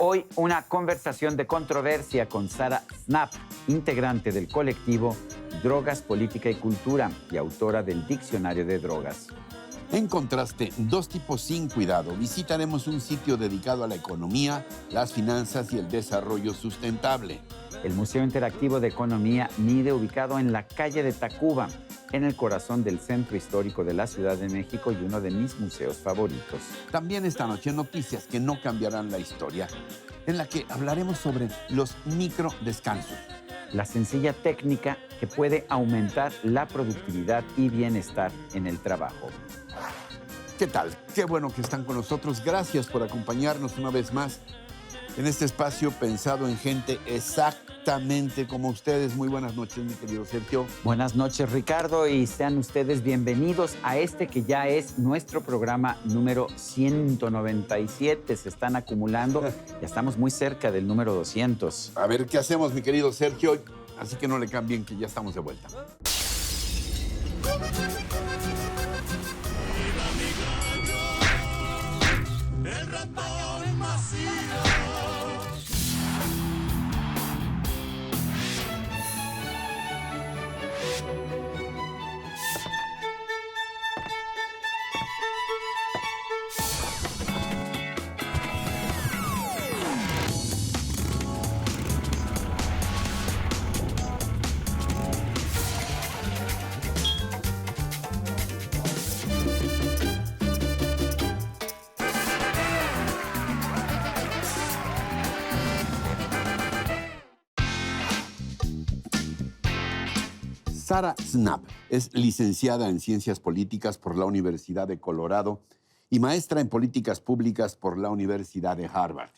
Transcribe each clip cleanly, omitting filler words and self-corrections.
Hoy una conversación de controversia con Sara Snap, integrante del colectivo Drogas, Política y Cultura y autora del Diccionario de Drogas. En contraste, dos tipos sin cuidado. Visitaremos un sitio dedicado a la economía, las finanzas y el desarrollo sustentable. El Museo Interactivo de Economía MIDE, ubicado en la calle de Tacuba, en el corazón del centro histórico de la Ciudad de México y uno de mis museos favoritos. También esta noche noticias que no cambiarán la historia, en la que hablaremos sobre los microdescansos. La sencilla técnica que puede aumentar la productividad y bienestar en el trabajo. ¿Qué tal? Qué bueno que están con nosotros. Gracias por acompañarnos una vez más en este espacio pensado en gente exactamente como ustedes. Muy buenas noches, mi querido Sergio. Buenas noches, Ricardo, y sean ustedes bienvenidos a este que ya es nuestro programa número 197. Se están acumulando, ya estamos muy cerca del número 200. A ver qué hacemos, mi querido Sergio. Así que no le cambien, que ya estamos de vuelta. Sara Snap es licenciada en Ciencias Políticas por la Universidad de Colorado y maestra en Políticas Públicas por la Universidad de Harvard.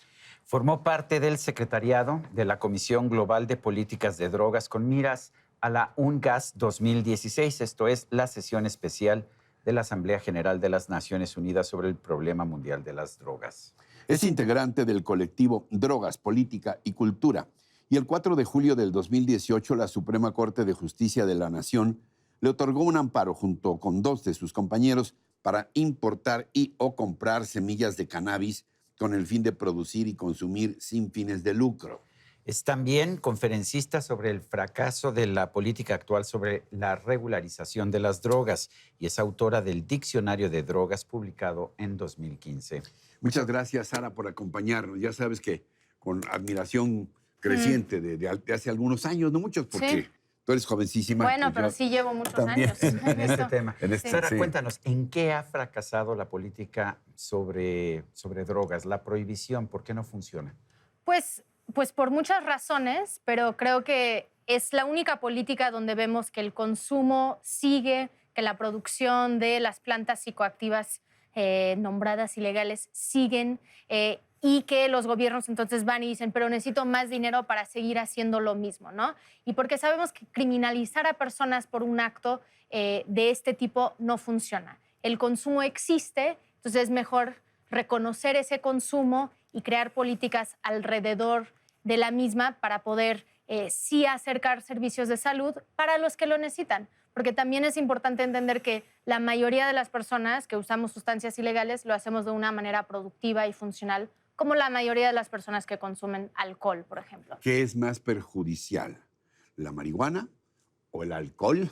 Formó parte del secretariado de la Comisión Global de Políticas de Drogas con miras a la UNGAS 2016, esto es, la sesión especial de la Asamblea General de las Naciones Unidas sobre el problema mundial de las drogas. Es integrante del colectivo Drogas, Política y Cultura. Y el 4 de julio del 2018, la Suprema Corte de Justicia de la Nación le otorgó un amparo junto con dos de sus compañeros para importar y o comprar semillas de cannabis con el fin de producir y consumir sin fines de lucro. Es también conferencista sobre el fracaso de la política actual sobre la regularización de las drogas y es autora del Diccionario de Drogas publicado en 2015. Muchas gracias, Sara, por acompañarnos. Ya sabes que con admiración creciente de hace algunos años, no muchos, porque tú eres jovencísima. Bueno, pues pero sí llevo muchos años en este tema. Sara, sí. cuéntanos, ¿en qué ha fracasado la política sobre drogas, la prohibición? ¿Por qué no funciona? Pues por muchas razones, pero creo que es la única política donde vemos que el consumo sigue, que la producción de las plantas psicoactivas nombradas ilegales siguen y que los gobiernos entonces van y dicen, pero necesito más dinero para seguir haciendo lo mismo, ¿no? Y porque sabemos que criminalizar a personas por un acto de este tipo no funciona. El consumo existe, entonces es mejor reconocer ese consumo y crear políticas alrededor de la misma para poder sí acercar servicios de salud para los que lo necesitan. Porque también es importante entender que la mayoría de las personas que usamos sustancias ilegales lo hacemos de una manera productiva y funcional, como la mayoría de las personas que consumen alcohol, por ejemplo. ¿Qué es más perjudicial? ¿La marihuana o el alcohol?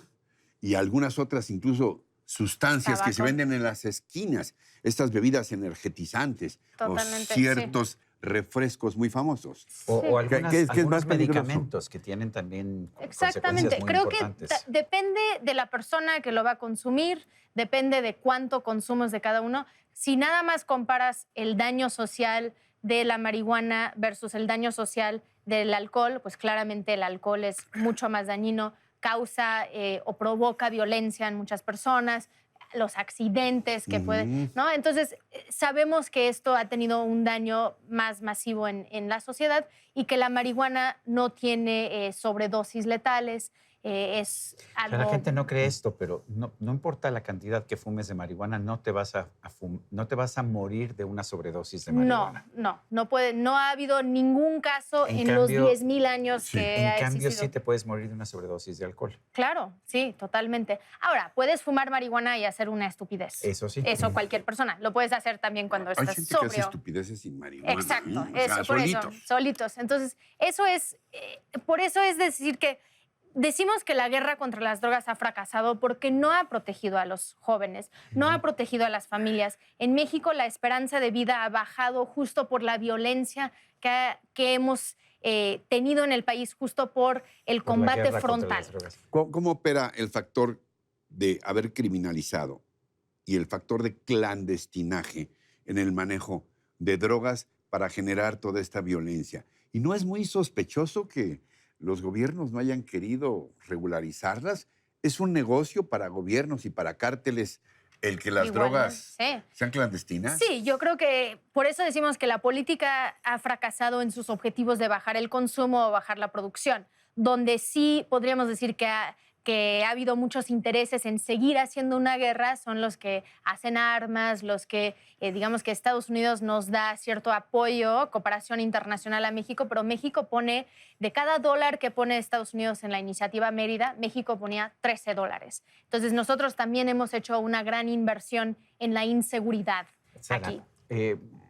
Y algunas otras incluso sustancias que se venden en las esquinas. Estas bebidas energetizantes. Totalmente, o ciertos refrescos muy famosos. O algunos ¿Qué es más medicamentos que tienen también Exactamente. consecuencias muy Creo importantes. que depende de la persona que lo va a consumir, depende de cuánto consumes de cada uno. Si nada más comparas el daño social de la marihuana versus el daño social del alcohol, pues claramente el alcohol es mucho más dañino, causa o provoca violencia en muchas personas, los accidentes que pueden, ¿no? Entonces, sabemos que esto ha tenido un daño más masivo en la sociedad y que la marihuana no tiene sobredosis letales es O sea, algo... la gente no cree esto, pero no importa la cantidad que fumes de marihuana, no te vas a morir de una sobredosis de marihuana. No ha habido ningún caso en los 10,000 años que En ha cambio, existido. sí te puedes morir de una sobredosis de alcohol. Claro, sí, totalmente. Ahora, puedes fumar marihuana y hacer una estupidez. Eso sí. Eso cualquier persona. Lo puedes hacer también cuando Hay estás gente que hace sobrio. estupideces sin marihuana. Exacto, O sea, eso, por solitos. eso, solitos. Entonces, por eso es decir que decimos que la guerra contra las drogas ha fracasado porque no ha protegido a los jóvenes, no ha protegido a las familias. En México la esperanza de vida ha bajado justo por la violencia que hemos tenido en el país, justo por el Por la combate guerra contra frontal. las drogas. ¿Cómo opera el factor de haber criminalizado y el factor de clandestinaje en el manejo de drogas para generar toda esta violencia? ¿Y no es muy sospechoso que los gobiernos no hayan querido regularizarlas? ¿Es un negocio para gobiernos y para cárteles el que las Igual, drogas sí. sean clandestinas? Sí, yo creo que por eso decimos que la política ha fracasado en sus objetivos de bajar el consumo o bajar la producción, donde sí podríamos decir que ha habido muchos intereses en seguir haciendo una guerra, son los que hacen armas, los que, digamos que Estados Unidos nos da cierto apoyo, cooperación internacional a México, pero México pone, de cada $1 que pone Estados Unidos en la iniciativa Mérida, México ponía $13. Entonces nosotros también hemos hecho una gran inversión en la inseguridad Sara, aquí.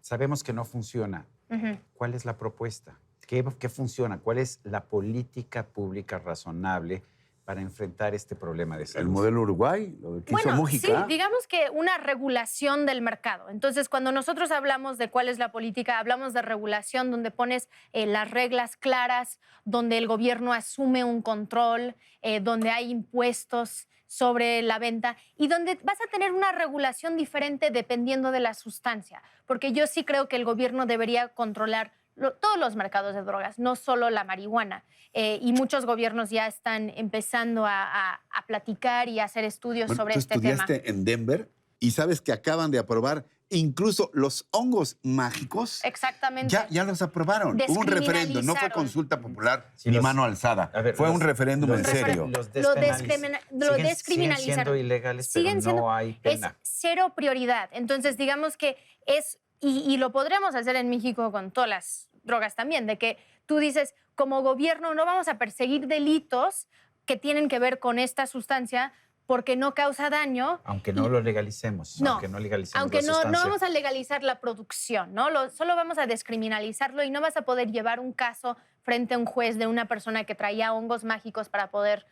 sabemos que no funciona. Ujú. ¿Cuál es la propuesta? ¿Qué funciona? ¿Cuál es la política pública razonable para enfrentar este problema de salud? El modelo Uruguay, lo que hizo Bueno, Mújica. sí, digamos que una regulación del mercado. Entonces, cuando nosotros hablamos de cuál es la política, hablamos de regulación donde pones las reglas claras, donde el gobierno asume un control, donde hay impuestos sobre la venta y donde vas a tener una regulación diferente dependiendo de la sustancia. Porque yo sí creo que el gobierno debería controlar todos los mercados de drogas, no solo la marihuana. Y muchos gobiernos ya están empezando a platicar y a hacer estudios sobre tú este tema. estudiaste en Denver y sabes que acaban de aprobar incluso los hongos mágicos. Exactamente. Ya los aprobaron. Hubo un referéndum, no fue consulta popular Sí, ni mano alzada. A ver, fue un referéndum en serio. Lo Siguen descriminalizaron. siendo ilegales, pero no hay pena. Es cero prioridad. Entonces, digamos que es, y lo podremos hacer en México con todas las drogas también, de que tú dices, como gobierno no vamos a perseguir delitos que tienen que ver con esta sustancia porque no causa daño. Aunque no lo legalicemos, No, aunque no legalicemos aunque la no sustancia. vamos a legalizar la producción, ¿no? Solo vamos a descriminalizarlo y no vas a poder llevar un caso frente a un juez de una persona que traía hongos mágicos para poder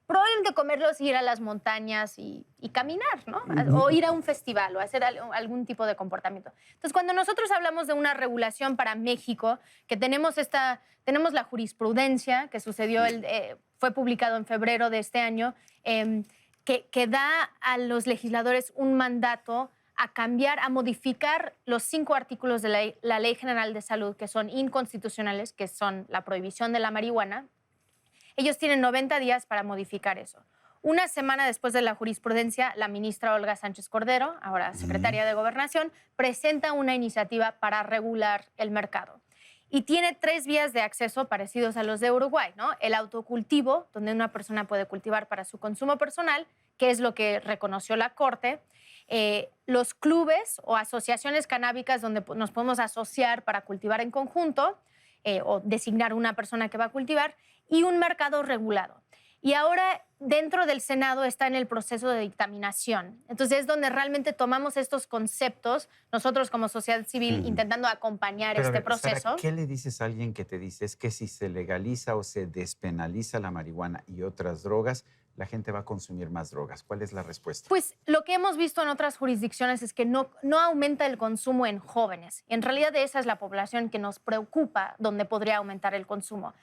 probablemente comerlos, ir a las montañas y caminar, ¿no? O ir a un festival o hacer algún tipo de comportamiento. Entonces, cuando nosotros hablamos de una regulación para México, que tenemos la jurisprudencia que sucedió, fue publicado en febrero de este año, que da a los legisladores un mandato a cambiar, a modificar los 5 artículos de la Ley General de Salud que son inconstitucionales, que son la prohibición de la marihuana. Ellos tienen 90 días para modificar eso. Una semana después de la jurisprudencia, la ministra Olga Sánchez Cordero, ahora secretaria de Gobernación, presenta una iniciativa para regular el mercado. Y tiene 3 vías de acceso parecidos a los de Uruguay, ¿no? El autocultivo, donde una persona puede cultivar para su consumo personal, que es lo que reconoció la Corte. Los clubes o asociaciones canábicas donde nos podemos asociar para cultivar en conjunto o designar una persona que va a cultivar, y un mercado regulado. Y ahora dentro del Senado está en el proceso de dictaminación. Entonces es donde realmente tomamos estos conceptos, nosotros como sociedad civil, intentando acompañar Pero, a este ver, proceso. Sara, ¿qué le dices a alguien que te dice es que si se legaliza o se despenaliza la marihuana y otras drogas, la gente va a consumir más drogas? ¿Cuál es la respuesta? Pues lo que hemos visto en otras jurisdicciones es que no aumenta el consumo en jóvenes. En realidad esa es la población que nos preocupa donde podría aumentar el consumo.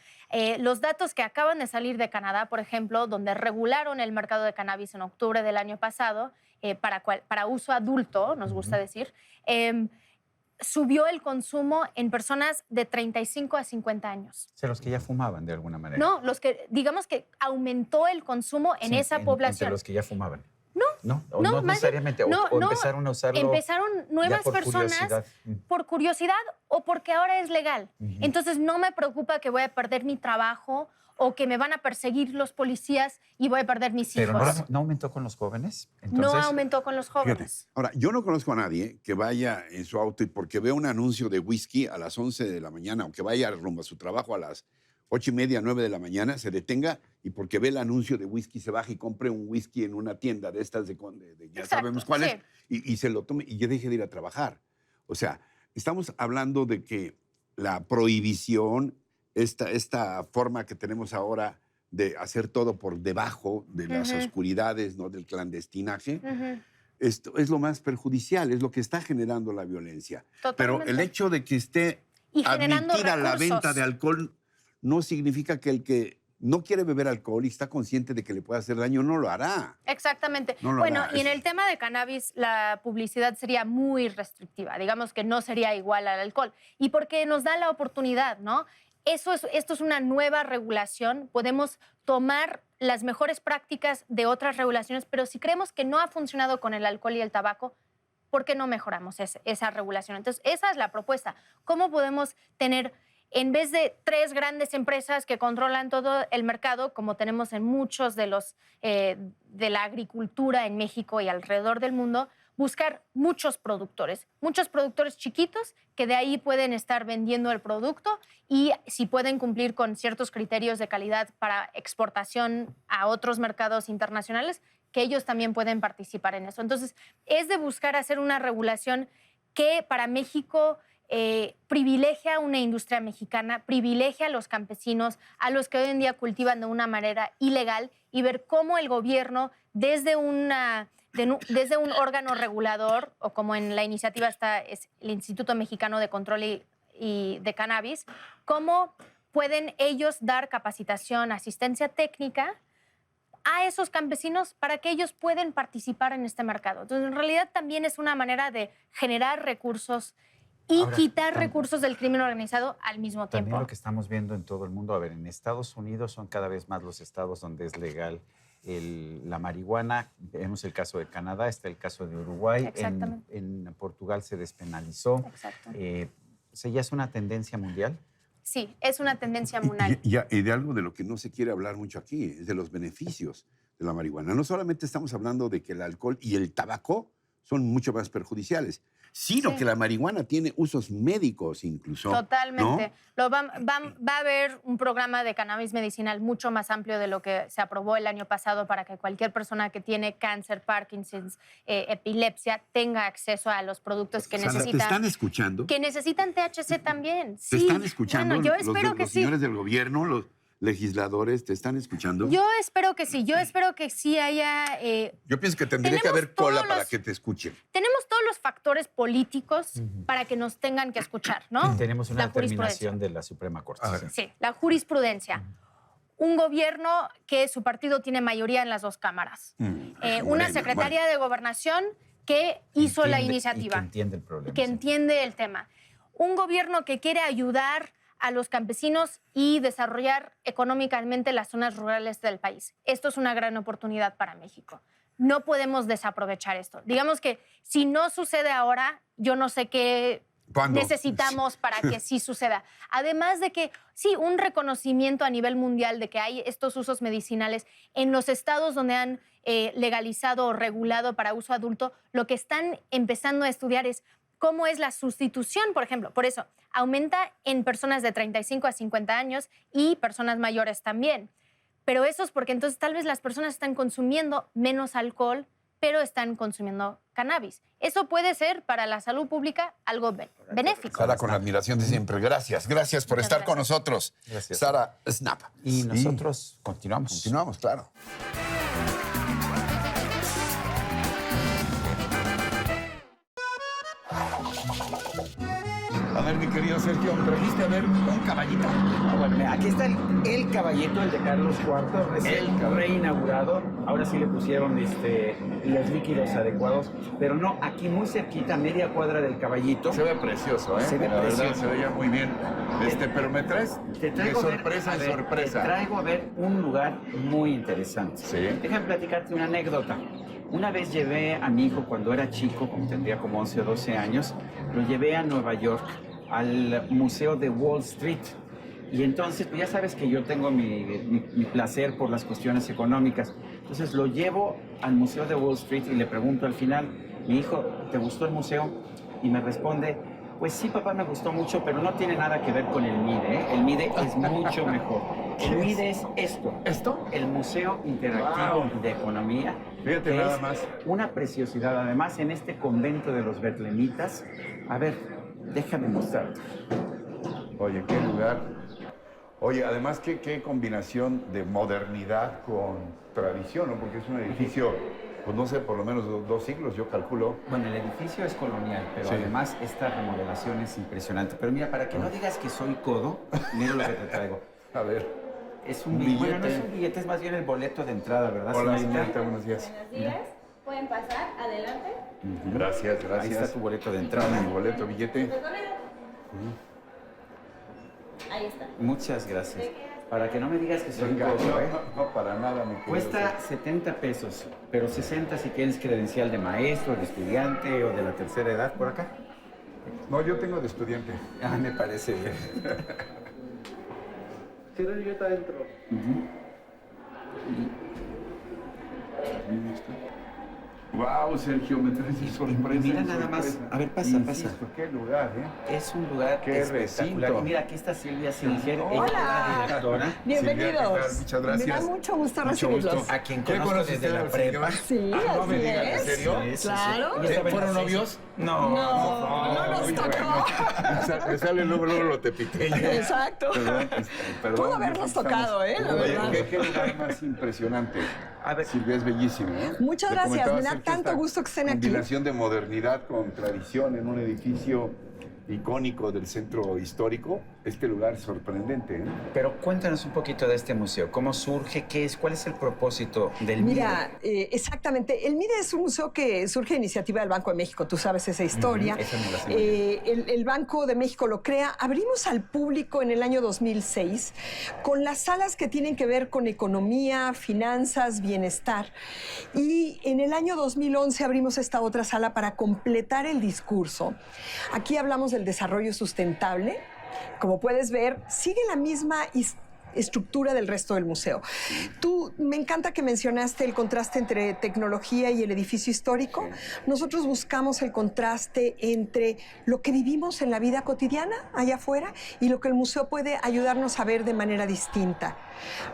Los datos que acaban de salir de Canadá, por ejemplo, donde regularon el mercado de cannabis en octubre del año pasado para uso adulto, nos gusta decir, subió el consumo en personas de 35 a 50 años. O sea, los que ya fumaban de alguna manera. No, digamos que aumentó el consumo en Sí, esa población. Entre los que ya fumaban. No, no más necesariamente. bien, o empezaron a usarlo. Empezaron nuevas por personas curiosidad. por curiosidad o porque ahora es legal. Ujú. Entonces no me preocupa que voy a perder mi trabajo o que me van a perseguir los policías y voy a perder mis Pero hijos. no aumentó con los jóvenes. No aumentó con los jóvenes. Fíjate, ahora, yo no conozco a nadie que vaya en su auto y porque ve un anuncio de whisky a las 11 de la mañana o que vaya rumbo a su trabajo a las 8:30, 9 de la mañana, se detenga y porque ve el anuncio de whisky se baje y compre un whisky en una tienda de estas de ya Exacto, sabemos cuáles, sí. y se lo tome y ya deje de ir a trabajar. O sea, estamos hablando de que la prohibición, esta forma que tenemos ahora de hacer todo por debajo de las oscuridades, ¿no? Del clandestinaje, esto es lo más perjudicial, es lo que está generando la violencia. Totalmente. Pero el hecho de que esté Y generando admitida la recursos. venta de alcohol no significa que el que no quiere beber alcohol y está consciente de que le puede hacer daño, no lo hará. Exactamente. No lo Bueno, hará. y en el tema de cannabis, la publicidad sería muy restrictiva. Digamos que no sería igual al alcohol. Y porque nos da la oportunidad, ¿no? Esto es una nueva regulación. Podemos tomar las mejores prácticas de otras regulaciones, pero si creemos que no ha funcionado con el alcohol y el tabaco, ¿por qué no mejoramos esa regulación? Entonces, esa es la propuesta. ¿Cómo podemos tener, en vez de 3 grandes empresas que controlan todo el mercado, como tenemos en muchos de la agricultura en México y alrededor del mundo, buscar muchos productores chiquitos que de ahí pueden estar vendiendo el producto y si pueden cumplir con ciertos criterios de calidad para exportación a otros mercados internacionales, que ellos también pueden participar en eso. Entonces, es de buscar hacer una regulación que para México privilegia una industria mexicana, privilegia a los campesinos, a los que hoy en día cultivan de una manera ilegal y ver cómo el gobierno, desde un órgano regulador, o como en la iniciativa está es el Instituto Mexicano de Control y de Cannabis, cómo pueden ellos dar capacitación, asistencia técnica a esos campesinos para que ellos puedan participar en este mercado. Entonces, en realidad también es una manera de generar recursos y Ahora, quitar recursos del crimen organizado al mismo tiempo. También lo que estamos viendo en todo el mundo, a ver, en Estados Unidos son cada vez más los estados donde es legal la marihuana. Vemos el caso de Canadá, está el caso de Uruguay. Exactamente. En Portugal se despenalizó. Exacto. O sea, ¿ya es una tendencia mundial? Sí, es una tendencia mundial. Y de algo de lo que no se quiere hablar mucho aquí, es de los beneficios de la marihuana. No solamente estamos hablando de que el alcohol y el tabaco son mucho más perjudiciales, sino Sí. que la marihuana tiene usos médicos incluso. Totalmente. ¿no? Va a haber un programa de cannabis medicinal mucho más amplio de lo que se aprobó el año pasado para que cualquier persona que tiene cáncer, Parkinson's, epilepsia, tenga acceso a los productos que Sara, necesitan. ¿te están escuchando? Que necesitan THC también. ¿Te Sí. están escuchando? Bueno, yo espero los que sí. señores del gobierno, los legisladores, ¿te están escuchando? Yo espero que sí. Yo espero que sí haya... Yo pienso que tendría que tenemos haber cola todos para los- que te escuchen. Tenemos todos los factores políticos para que nos tengan que escuchar, ¿no? Tenemos una La jurisprudencia. determinación de la Suprema Corte. A ver. Sí, la jurisprudencia. Un gobierno que su partido tiene mayoría en las 2 cámaras. Una Morena, secretaria de Gobernación que hizo la iniciativa. Y que entiende el problema. que sí. entiende el tema. Un gobierno que quiere ayudar a los campesinos y desarrollar económicamente las zonas rurales del país. Esto es una gran oportunidad para México. No podemos desaprovechar esto. Digamos que si no sucede ahora, yo no sé qué ¿Cuándo? necesitamos para que sí suceda. Además de que, sí, un reconocimiento a nivel mundial de que hay estos usos medicinales en los estados donde han legalizado o regulado para uso adulto, lo que están empezando a estudiar es cómo es la sustitución, por ejemplo. Por eso, aumenta en personas de 35 a 50 años y personas mayores también. Pero eso es porque entonces tal vez las personas están consumiendo menos alcohol, pero están consumiendo cannabis. Eso puede ser para la salud pública algo benéfico. Sara, con la admiración de siempre. Gracias por Muchas estar con gracias. nosotros. Gracias. Sara Snap. Y Sí. nosotros continuamos. Continuamos, claro. A ver, mi querido Sergio, trajiste a ver un caballito. Bueno, mira, aquí está el caballito, el de Carlos IV, recién reinaugurado. Ahora sí le pusieron los líquidos adecuados, pero no, aquí muy cerquita, media cuadra del caballito. Se ve precioso, ¿eh? Se ve La verdad, precioso. se veía muy bien. Pero me traes Te de traigo a ver- sorpresa a en ver, sorpresa. Te traigo a ver un lugar muy interesante. Sí. Déjame platicarte una anécdota. Una vez llevé a mi hijo cuando era chico, como tendría como 11 o 12 años, lo llevé a Nueva York, al Museo de Wall Street. Y entonces, pues ya sabes que yo tengo mi placer por las cuestiones económicas. Entonces lo llevo al Museo de Wall Street y le pregunto al final, mi hijo, ¿te gustó el museo? Y me responde, pues sí, papá, me gustó mucho, pero no tiene nada que ver con el MIDE, ¿eh? El MIDE es mucho mejor. El MIDE es esto. ¿Esto? El Museo Interactivo de Economía. Fíjate que nada es más. una preciosidad. Además, en este convento de los betlemitas, a ver, déjame mostrarte. Oye, qué lugar. Oye, además, qué combinación de modernidad con tradición, ¿no? Porque es un edificio, pues no sé, por lo menos 2 siglos, yo calculo. Bueno, el edificio es colonial, pero Sí. además esta remodelación es impresionante. Pero mira, para que no digas que soy codo, mira lo que te traigo. A ver. Es un Un billete. Bueno, no billete. es un billete, es más bien el boleto de entrada, ¿verdad, Hola, señorita? señorita, buenos días. Buenos días. ¿Pueden pasar? Adelante. Gracias, Ahí gracias. está tu boleto de entrada. Mi boleto, billete. Recorrido. Ahí está. Muchas gracias. Para que no me digas que soy Venga, codo, ¿eh? no, para nada, mi querido. Cuesta 70 pesos, pero 60 si tienes credencial de maestro, de estudiante o de la tercera edad por acá. No, yo tengo de estudiante. Ah, me parece bien. Wow, Sergio, me traes de sorpresa. Mira en nada más. sorpresa. A ver, pasa, Insisto, pasa. qué lugar, ¿eh? Es un lugar Qué espectacular. recinto. Y mira, aquí está Silvia Singer, ella Hola. es la directora, Bienvenidos. Silvia, ¿qué tal? Muchas gracias. Me da mucho gusto Mucho recibirlos. gusto. a quien ¿Qué conozco conociste desde la al prepa. señor? Sí, No me así digas, ¿en es. serio? Claro. Ella estaba en ¿Fueron la novios? No. No nos Muy tocó. bueno. Me sale luego lo tepiqueño. Exacto. Perdón, Pudo habernos estamos- tocado, ¿eh? La Oye, verdad. qué lugar más impresionante. A ver, Silvia es bellísimo, ¿eh? Muchas Le gracias, comentaba me da Sergio tanto esta gusto que estén aquí. Combinación de modernidad con tradición en un edificio icónico del centro histórico. Este lugar es sorprendente, ¿eh? pero cuéntanos un poquito de este museo. ¿Cómo surge? ¿Qué es? ¿Cuál es el propósito del Mira, exactamente. El MIDE es un museo que surge a iniciativa del Banco de México. Tú sabes esa historia. esa me la sé muy bien. El Banco de México lo crea. Abrimos al público en el año 2006 con las salas que tienen que ver con economía, finanzas, bienestar. Y en el año 2011 abrimos esta otra sala para completar el discurso. Aquí hablamos del desarrollo sustentable. Como puedes ver, sigue la misma estructura del resto del museo. Me encanta que mencionaste el contraste entre tecnología y el edificio histórico. Nosotros buscamos el contraste entre lo que vivimos en la vida cotidiana allá afuera y lo que el museo puede ayudarnos a ver de manera distinta.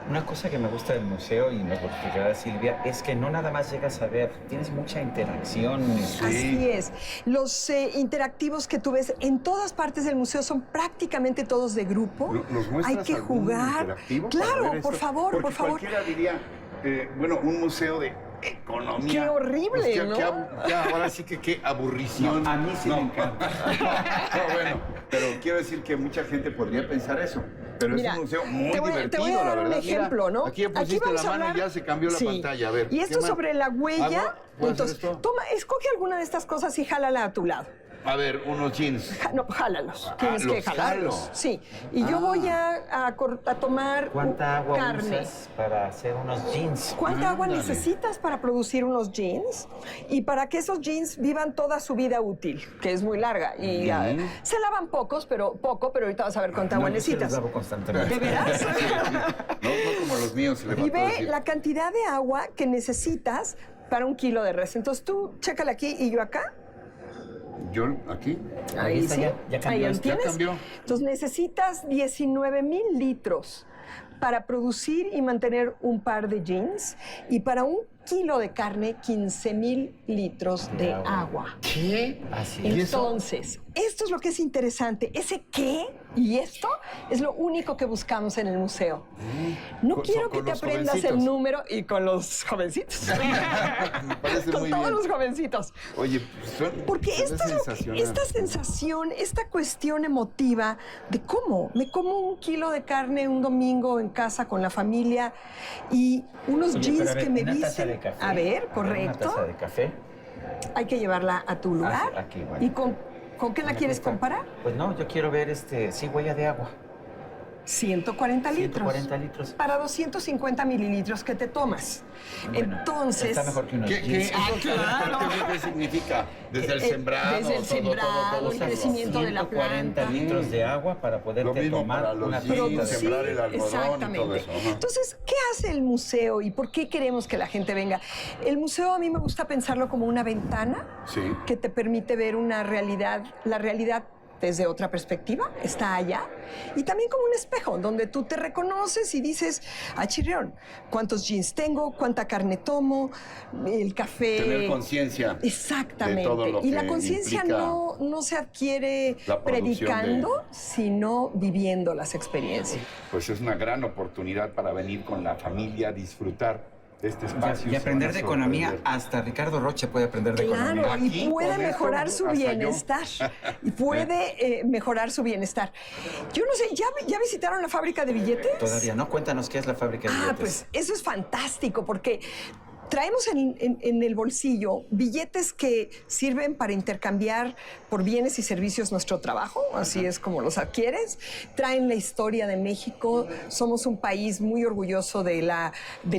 Una cosa que me gusta del museo, y nos lo explicará Silvia, es que no nada más llegas a ver, tienes mucha interacción. Así es. Los interactivos que tú ves en todas partes del museo son prácticamente todos de grupo. ¿Nos muestras Hay que algún jugar. interactivo para Claro, ver por esto? favor, Porque por favor. cualquiera diría, bueno, un museo de economía. Qué horrible, Pues, ¿no? Ahora sí que qué aburrición. No, a mí sí me encanta. No, bueno, pero quiero decir que mucha gente podría pensar eso. Pero Mira, es un museo muy te voy a divertido, dar la un verdad. ejemplo, Mira, ¿no? Aquí pusiste vamos la a mano y hablar- ya se cambió la Sí. pantalla. A ver. Y esto ¿qué más? sobre la huella. ¿Agua? ¿Puedo hacer Entonces, esto? toma, escoge alguna de estas cosas y jálala a tu lado. A ver, unos jeans. No, jálalos. Tienes los que jalarlos. jalo. Sí. Y yo voy a tomar ¿Cuánta agua carne. usas para hacer unos jeans? ¿Cuánta agua Ándale. necesitas para producir unos jeans? Y para que esos jeans vivan toda su vida útil, que es muy larga. Y se lavan pero ahorita vas a ver cuánta agua No, yo sí los necesitas. lavo constantemente. ¿De veras? No como los míos. se le Y faltó ve decir. la cantidad de agua que necesitas para 1 kilo de res. Entonces tú, chécale aquí y yo acá. Yo, aquí. Ahí está, sí. ya cambió Ahí esto. tienes. Ya cambió. Entonces necesitas 19,000 litros para producir y mantener un par de jeans y para 1 kilo de carne 15,000 litros de agua. ¿Qué? Así es. Entonces, esto es lo que es interesante. Ese qué y esto es lo único que buscamos en el museo. No Con- quiero con que te los aprendas el jovencitos. número y con los jovencitos. Me parece Con muy todos bien. los jovencitos. Oye, Porque se ve esta sensacional. sensación, esta cuestión emotiva de cómo me como 1 kilo de carne un domingo en casa con la familia y unos Oye, jeans pero a ver, que me una taza dicen. de café. A ver, Una correcto. taza de café. Hay que llevarla a tu lugar. sí, aquí, bueno. ¿Y con qué la Aquí quieres está. comparar? Pues no, yo quiero ver sí, huella de agua. 140 litros. 140 litros. Para 250 mililitros que te tomas. Bueno, Entonces... está mejor que unos ¿Qué, jeans. claro. ¿Qué significa? Desde el sembrado. Desde el sembrado, el crecimiento de la 140 planta. litros de agua para Lo poderte mismo tomar para los una jeans, tacita de sembrar el algodón y todo exactamente. eso. Ajá. Entonces, ¿qué hace el museo y por qué queremos que la gente venga? El museo a mí me gusta pensarlo como una ventana Sí. que te permite ver una realidad, la realidad desde otra perspectiva, está allá, y también como un espejo, donde tú te reconoces y dices, ah, chirrión, ¿cuántos jeans tengo? ¿Cuánta carne tomo? El café... Tener conciencia. Exactamente. de todo lo y la que conciencia implica no se adquiere la producción predicando, sino viviendo las experiencias. Pues es una gran oportunidad para venir con la familia a disfrutar de este espacio. Y aprender Se de van a economía, sorprender. hasta Ricardo Roche puede aprender de Claro, economía. y Aquí, puede con esto, mejorar su hasta yo. bienestar. Y puede mejorar su bienestar. Yo no sé, ¿ya visitaron la fábrica de billetes? Todavía no. Cuéntanos qué es la fábrica de billetes. Pues eso es fantástico porque traemos en el bolsillo billetes que sirven para intercambiar por bienes y servicios nuestro trabajo, así es como los adquieres. Traen la historia de México. Somos un país muy orgulloso del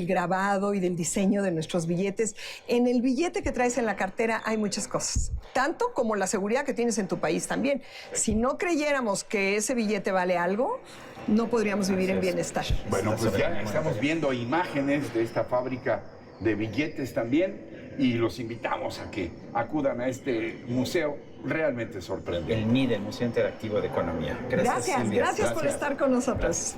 grabado y del diseño de nuestros billetes. En el billete que traes en la cartera hay muchas cosas, tanto como la seguridad que tienes en tu país también. Si no creyéramos que ese billete vale algo, no podríamos vivir en bienestar. Bueno, pues ya estamos viendo imágenes de esta fábrica de billetes también y los invitamos a que acudan a este museo realmente sorprendente. El MIDE, el Museo Interactivo de Economía. Gracias, Silvia. gracias por estar con nosotros.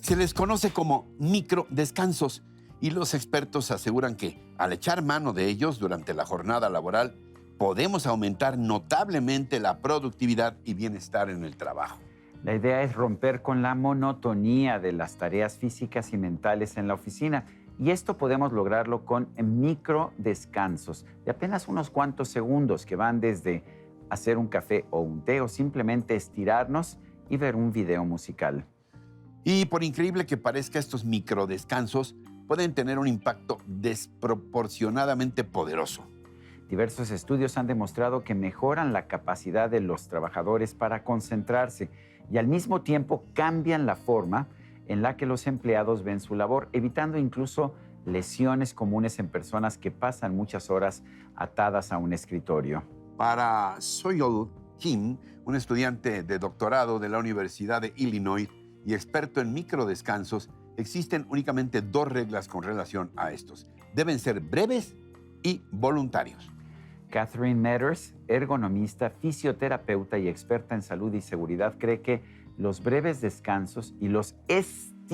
Se les conoce como microdescansos y los expertos aseguran que al echar mano de ellos durante la jornada laboral podemos aumentar notablemente la productividad y bienestar en el trabajo. La idea es romper con la monotonía de las tareas físicas y mentales en la oficina. Y esto podemos lograrlo con microdescansos de apenas unos cuantos segundos que van desde hacer un café o un té o simplemente estirarnos y ver un video musical. Y por increíble que parezca, estos microdescansos pueden tener un impacto desproporcionadamente poderoso. Diversos estudios han demostrado que mejoran la capacidad de los trabajadores para concentrarse y al mismo tiempo cambian la forma en la que los empleados ven su labor, evitando incluso lesiones comunes en personas que pasan muchas horas atadas a un escritorio. Para Soyol Kim, un estudiante de doctorado de la Universidad de Illinois y experto en microdescansos, existen únicamente dos reglas con relación a estos. Deben ser breves y voluntarios. Catherine Metters, ergonomista, fisioterapeuta y experta en salud y seguridad, cree que los breves descansos y los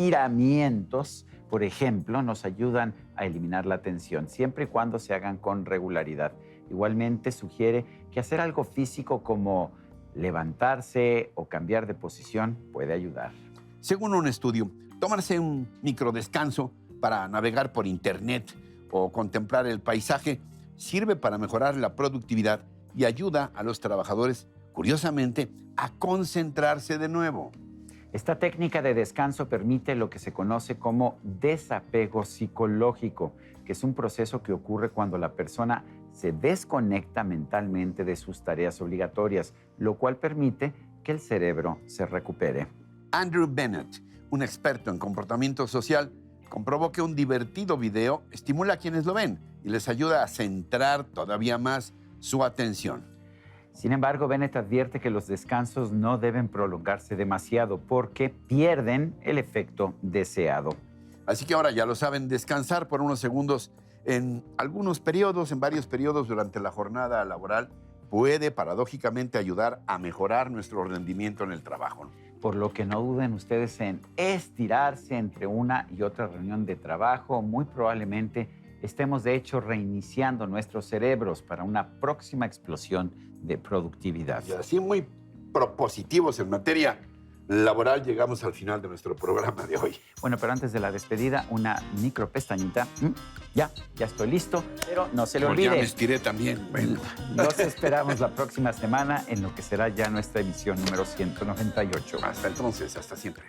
estiramientos, por ejemplo, nos ayudan a eliminar la tensión, siempre y cuando se hagan con regularidad. Igualmente sugiere que hacer algo físico como levantarse o cambiar de posición puede ayudar. Según un estudio, tomarse un microdescanso para navegar por internet o contemplar el paisaje sirve para mejorar la productividad y ayuda a los trabajadores, curiosamente, a concentrarse de nuevo. Esta técnica de descanso permite lo que se conoce como desapego psicológico, que es un proceso que ocurre cuando la persona se desconecta mentalmente de sus tareas obligatorias, lo cual permite que el cerebro se recupere. Andrew Bennett, un experto en comportamiento social, comprobó que un divertido video estimula a quienes lo ven y les ayuda a centrar todavía más su atención. Sin embargo, Bennett advierte que los descansos no deben prolongarse demasiado porque pierden el efecto deseado. Así que ahora ya lo saben, descansar por unos segundos en algunos periodos, en varios periodos durante la jornada laboral, puede paradójicamente ayudar a mejorar nuestro rendimiento en el trabajo. Por lo que no duden ustedes en estirarse entre una y otra reunión de trabajo. Muy probablemente estemos, de hecho, reiniciando nuestros cerebros para una próxima explosión de productividad. Y así muy propositivos en materia laboral, llegamos al final de nuestro programa de hoy. Bueno, pero antes de la despedida, una micro pestañita. Ya estoy listo, pero no se le Porque ya olvide. me estiré también. Bueno. Los esperamos la próxima semana en lo que será ya nuestra emisión número 198. Hasta entonces, hasta siempre.